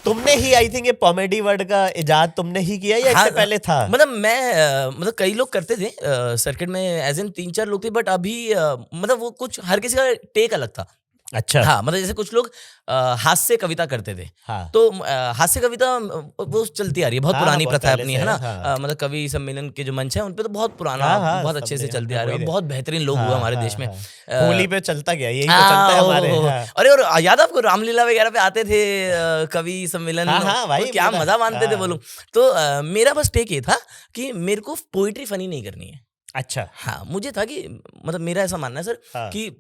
तुमने ही I think ये comedy word का इजाद तुमने ही किया या इससे पहले था? मतलब मैं मतलब कई लोग करते थे सर्किट में, एज इन 3-4 लोग थे, बट अभी मतलब वो कुछ हर किसी का टेक अलग था। अच्छा। हाँ, मतलब जैसे कुछ लोग हास्य कविता करते थे। हाँ। तो हास्य कविता वो चलती आ रही है, बहुत हाँ, पुरानी बहुत प्रथा पहले अपनी से है ना। हाँ। मतलब कवि सम्मेलन के जो मंच है उन पे तो बहुत पुराना, हाँ, बहुत अच्छे से सबने चलते हमने आ रहे वही हैं, देखा। बहुत बेहतरीन लोग हुए हमारे देश में। होली पे चलता गया, यही तो चलता है हमारे। हाँ। अरे और याद है आपको रामलीला वगैरह पे आते थे कवि सम्मेलन, हाँ, भाई और क्या मेरा- मजा मानते थे हाँ। वो लोग। तो मेरा बस टेक ये था कि मेरे को पोइट्री फनी नहीं करनी है। अच्छा। हाँ, मुझे था कि मतलब मेरा ऐसा मानना है सर हाँ। कि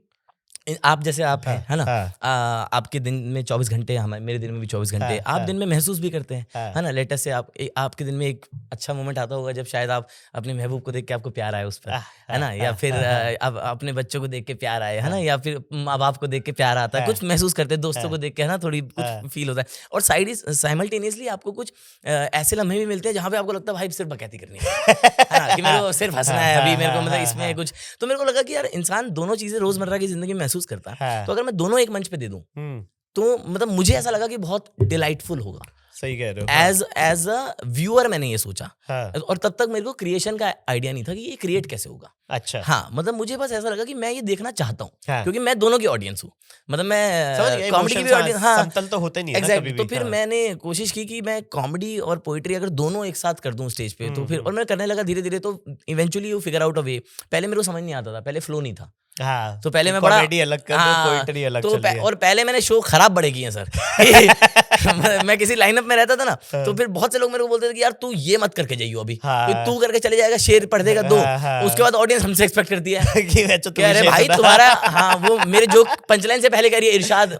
आप जैसे आप हैं, है ना। हाँ। आपके दिन में 24 घंटे, हमारे मेरे दिन में भी 24 घंटे, हाँ, आप हाँ। दिन में महसूस भी करते हैं, हाँ। है ना। लेटेस्ट से आपके दिन में एक अच्छा मोमेंट आता होगा जब शायद आप अपने महबूब को देख के आपको प्यार आए उस पर, है ना, या फिर आप अपने बच्चों को देख के प्यार आए, है ना, या फिर माँ बाप को देख के प्यार आता है, कुछ महसूस करते हैं, दोस्तों को देख के, है ना, थोड़ी कुछ फील होता है। और साइमल्टेनियसली आपको कुछ ऐसे लम्हे भी मिलते हैं जहाँ पे आपको लगता है भाई सिर्फ बकैती करनी है ना, कि मेरे को सिर्फ हंसना है अभी, मेरे को मतलब इसमें कुछ। तो मेरे को लगा कि यार इंसान दोनों चीजें रोजमर्रा की जिंदगी में महसूस करता है, तो अगर मैं दोनों एक मंच पे दे दूं तो मतलब मुझे ऐसा लगा कि बहुत डिलाइटफुल होगा। सही कह रहे हो। एज अ व्यूअर मैंने ये सोचा। हाँ। और तब तक मेरे को क्रिएशन का आइडिया नहीं था कि ये क्रिएट कैसे होगा। अच्छा। हाँ, मतलब मुझे बस ऐसा लगा कि मैं ये देखना चाहता हूँ, हाँ। क्योंकि मैं दोनों की ऑडियंस हूँ। मतलब मैं कॉमेडी की भी emotions, ऑडियंस, हाँ समतल तो होते नहीं है ना एग्जैक्टली। कभी तो भी। फिर हाँ। मैंने कोशिश की कि मैं कॉमेडी और पोइट्री अगर दोनों एक साथ कर दूं स्टेज पे, तो फिर और मैं करने लगा धीरे धीरे, तो eventually you figure out a way. पहले मेरे को समझ नहीं आता था, पहले फ्लो नहीं था। हाँ, तो पहले मैं बड़ा कॉमेडी अलग कर दो, पोइट्री अलग चल रही है। और पहले मैंने शो खराब बड़े किए हैं सर। मैं किसी लाइनअप में रहता था ना, तो फिर बहुत से लोग मेरे को बोलते थे कि यार तू ये मत करके जाइयो अभी, तू करके चले जाएगा, शेर पढ़ देगा दो, उसके बाद ऑडियंस हमसे एक्सपेक्ट करती है कि अरे भाई तुम्हारा, हाँ वो मेरे जोक पंचलाइन से पहले कह रही है इरशाद।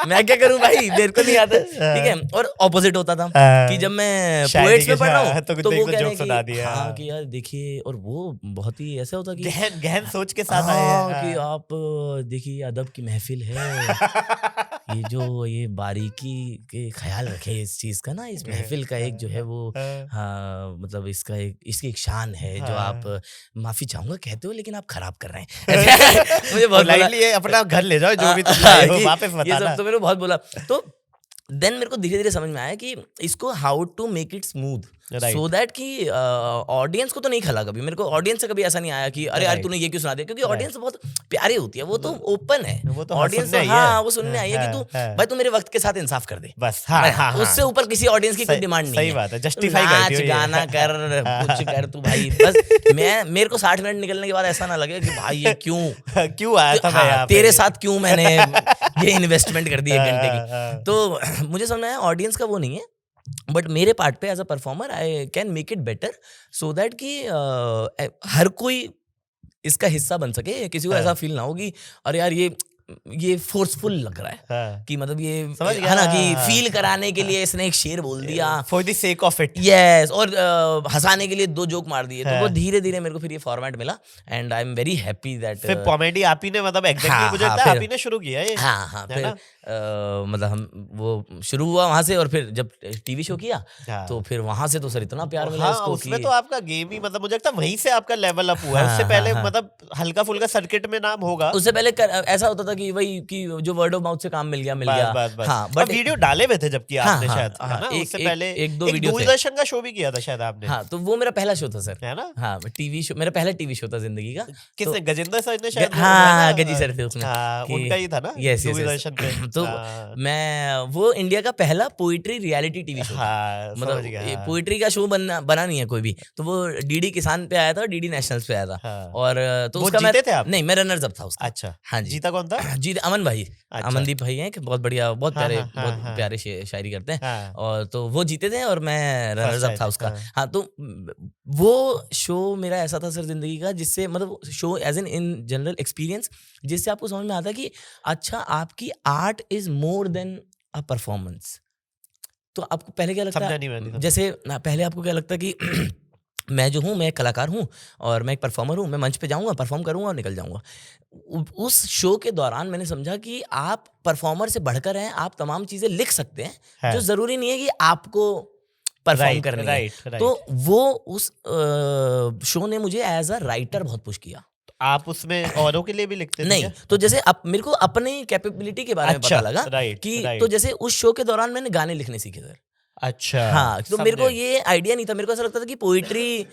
मैं क्या करूं भाई, मेरे को नहीं आता, ठीक है। और ऑपोजिट होता था कि जब मैं पोएट्स में पढ़ रहा हूं तो वो कह रहे हैं कि हाँ कि यार देखिए, और वो बहुत ही ऐसा होता कि गहन सोच के साथ आए हैं कि आप देखिए अदब की महफिल है, ये जो ये बारीकी के ख्याल रखे इस चीज का ना, इस महफिल का एक जो है वो मतलब इसका एक, इसकी एक शान है जो आप, माफी चाहूंगा कहते हो लेकिन आप खराब कर रहे हैं। मुझे बहुत बोला, अपना घर ले जाओ जो भी तुम लाए हो वापस बताना। ये सब तो मेरे को बहुत बोला। तो देन मेरे को धीरे धीरे समझ में आया कि इसको how to make it smooth, so that कि ऑडियंस को तो नहीं खला कभी। मेरे को ऑडियंस से कभी ऐसा नहीं आया कि अरे यार तूने ये क्यों सुना दिया, क्योंकि ऑडियंस बहुत प्यारी होती है, वो तो ओपन है, ऑडियंस तो हाँ वो सुनने आई है कि तू भाई तू मेरे वक्त के साथ इंसाफ कर दे बस। उससे ऊपर किसी ऑडियंस की कोई डिमांड नहीं है। सही बात है, जस्टिफाई कर दियो, गाना कर, कुछ कर तू भाई, बस मेरे को 60 मिनट निकलने के बाद ऐसा ना लगे कि भाई ये क्यों आया था मैं यहाँ पे, तेरे साथ क्यों मैंने ये इन्वेस्टमेंट कर दी 1 घंटे की। तो मुझे समझ में आया ऑडियंस का वो नहीं है, बट मेरे पार्ट पे as a performer I can make it better, so that कि हर कोई इसका हिस्सा बन सके, किसी को ऐसा फील ना हो कि अरे यार ये फोर्सफुल लग रहा है, कि मतलब ये है ना कि फील कराने के लिए इसने एक शेर बोल दिया for the sake of it, yes, और हंसाने के लिए 2 जोक मार दिए। तो वो धीरे धीरे मेरे को फिर ये फॉर्मेट मिला and I am very happy that फिर कॉमेडी आप ही ने मतलब एग्जैक्टली मुझे लगता है आप ही ने शुरू किया ये। हाँ फिर मतलब हम वो शुरू हुआ वहां से, और फिर जब टीवी शो किया तो फिर वहां से तो सर इतना प्यार मिला इसको। उसमें तो आपका गेम ही मतलब मुझे लगता है वहीं से आपका लेवल अप हुआ है। उससे पहले मतलब हल्का फुल्का सर्किट में नाम होगा, उससे पहले ऐसा होता था कि वही कि जो वर्ड ऑफ माउथ से काम मिल गया। हाँ, बट वीडियो डाले हुए थे जबकि आपने शायद, है ना, उससे पहले 1-2 वीडियो दूरदर्शन का शो भी किया था शायद आपने। हाँ, तो वो मेरा पहला शो था सर, है ना। हाँ, टीवी शो मेरा पहला टीवी शो था जिंदगी का। किसने, गजेंद्र सर ने शायद, हाँ गजी सर थे उसमें, उनका ही था ना दूरदर्शन पे। तो मैं वो इंडिया का पहला पोइट्री रियलिटी टीवी शो था, मतलब पोइट्री का शो बना नहीं है कोई भी। तो वो डीडी किसान पे आया था, डीडी नेशनल्स पे आया था, और तो उसका जीते थे आप? नहीं, मैं रनर्स अप था उसका। अच्छा, हाँ जी। जीता कौन था? जीत अमन भाई, अमनदीप भाई हैं, बहुत बढ़िया, बहुत प्यारे, बहुत प्यारे शायरी करते हैं, और तो वो जीते थे और मैं रनर्स अप था उसका। हाँ, तो वो शो मेरा ऐसा था सर जिंदगी का, जिससे मतलब show as in general experience, जिससे आपको समझ में आता कि अच्छा आपकी art is more than a performance. तो आपको पहले क्या लगता है, जैसे पहले आपको क्या लगता है कि मैं जो हूँ, मैं एक कलाकार हूँ और मैं एक परफॉर्मर हूँ, मैं मंच पे जाऊँगा, परफॉर्म करूँगा और निकल जाऊँगा। उस शो के दौरान मैंने समझा कि आप परफॉर्मर से बढ़कर हैं, आप तमाम चीज़ें लिख सकते हैं, जो ज़रूरी नहीं है कि आपको परफॉर्म करनी है। तो वो उस शो ने मुझे एज अ राइटर बहुत पुश किया। आप उसमें औरों के लिए भी लिखते थे नहीं क्या? तो जैसे मेरे को अपनी कैपेबिलिटी के बारे में अच्छा, पता लगा राइट, कि राइट। तो जैसे उस शो के दौरान मैंने गाने लिखने सीखे सर। अच्छा, हाँ, तो मेरे को समझे। ये आइडिया नहीं था, मेरे को ऐसा लगता था कि पोइट्री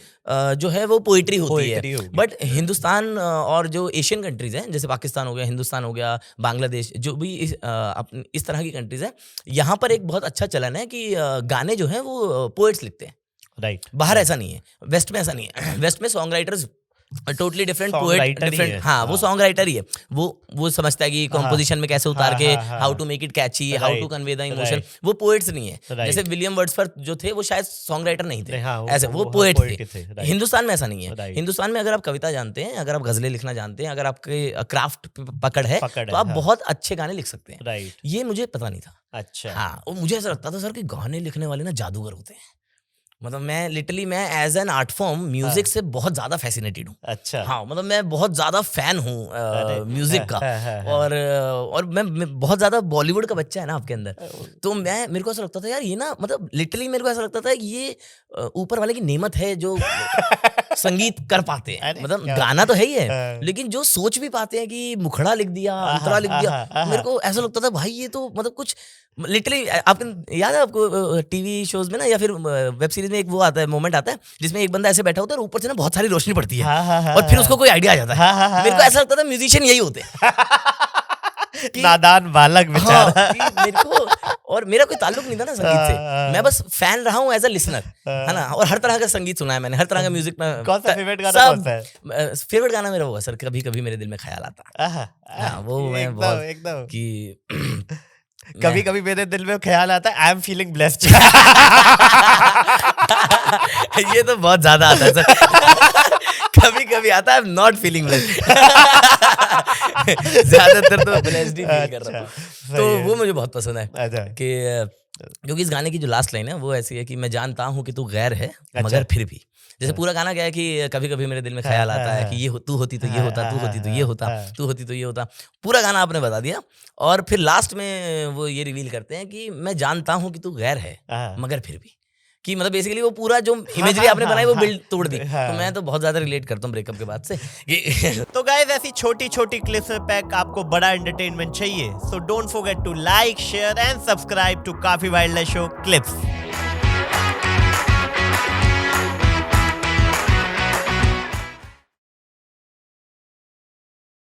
जो है वो पोइट्री होती है। पोएट्री होगी। बट हिंदुस्तान और जो एशियन कंट्रीज हैं, जैसे पाकिस्तान हो गया, हिंदुस्तान हो गया, बांग्लादेश, जो भी इस तरह की कंट्रीज हैं, यहाँ पर एक बहुत अच्छा चलन है कि गाने जो हैं वो पोएट्स लिखते हैं। राइट। बाहर ऐसा नहीं है, वेस्ट में ऐसा नहीं है। वेस्ट में song writers totally different, Song poet writer ही डिफरेंट। है, हाँ, वो हाँ। सॉन्ग राइटर ही है। वो समझता है कि कॉम्पोजिशन में कैसे उतार हाँ, के हाँ, हाँ। How to make it catchy, how to Right, convey the emotion. right. वो पोएट्स नहीं है। Right. जैसे विलियम वर्ड्सवर्थ जो थे वो शायद सॉन्ग राइटर नहीं थे, नहीं, हाँ, ऐसे वो हाँ, पोएट poet थे। ही थे, right. हिंदुस्तान में ऐसा नहीं है। Right. हिंदुस्तान में अगर आप कविता जानते हैं, अगर आप गजलें लिखना जानते हैं, अगर आपके क्राफ्ट पकड़ है पकड़ तो है, आप हाँ। बहुत अच्छे गाने लिख सकते हैं। राइट। ये मुझे पता नहीं था। अच्छा। हाँ, और मुझे ऐसा लगता था सर कि गाने लिखने वाले ना जादूगर होते हैं। मतलब मैं as an art form music से बहुत ज्यादा फैसिनेटेड हूँ। अच्छा। हाँ, मतलब मैं बहुत ज्यादा फैन हूँ म्यूजिक का। हाँ। और मैं बहुत ज्यादा बॉलीवुड का बच्चा है ना आपके अंदर, तो मेरे को ऐसा लगता था यार ये ना, मतलब लिटरली मेरे को ऐसा लगता था कि ये ऊपर वाले की नेमत है जो संगीत कर पाते हैं। अरे मतलब क्या गाना तो है ही है, हाँ। लेकिन जो सोच भी पाते हैं कि मुखड़ा लिख दिया, अंतरा लिख दिया, मेरे को ऐसा लगता था भाई ये तो मतलब कुछ लिटरली। आपको याद है, आपको टीवी शोज में ना या फिर वेब सीरीज में एक वो आता है, मोमेंट आता है जिसमें एक बंदा ऐसे बैठा होता है और ऊपर से ना बहुत सारी रोशनी पड़ती है, और फिर उसको कोई आइडिया आ जाता है। मेरे को ऐसा लगता था म्यूजिशियन यही होते हैं। नादान बालक बेचारा। हाँ, कि मेरे को, और मेरा कोई ताल्लुक नहीं था ना संगीत से, मैं बस फैन रहा हूँ एज अ लिसनर, है ना। और हर तरह का संगीत सुना है मैंने, हर तरह का म्यूजिक में। कौन सा फेवरेट गाना कौन सा है? फेवरेट गाना मेरा वो है सर, कभी कभी मेरे दिल में ख्याल आता। हाँ, वो मैं बहुत एकदम कि कभी कभी मेरे दिल में ख्याल आता है आई एम फीलिंग ब्लेस्ड। ये तो बहुत ज्यादा आता है सर। कभी कभी आता है नॉट फीलिंग ब्लेस्ड। ज्यादातर तो ब्लेस्ड ही फील कर रहा हूँ। तो वो मुझे बहुत पसंद है कि क्योंकि इस गाने की जो लास्ट लाइन है वो ऐसी है कि मैं जानता हूँ कि तू गैर है मगर फिर भी। जैसे पूरा गाना क्या है कि कभी कभी मेरे दिल में ख्याल आता है कि ये तू होती तो ये होता, तू होती तो ये होता, तू होती तो ये होता। पूरा गाना आपने बता दिया, और फिर लास्ट में वो ये रिवील करते हैं कि मैं जानता हूँ कि तू गैर है मगर फिर भी। कि मतलब बेसिकली वो पूरा जो इमेजरी आपने बनाई वो बिल्ड तोड़ दी। तो मैं तो बहुत ज्यादा रिलेट करता हूँ ब्रेकअप के बाद से। तो गाइस, ऐसी छोटी छोटी क्लिप्स में पैक आपको बड़ा एंटरटेनमेंट चाहिए, so don't forget to like, share and subscribe to काफी वाइल्ड लाइफ शो क्लिप्स।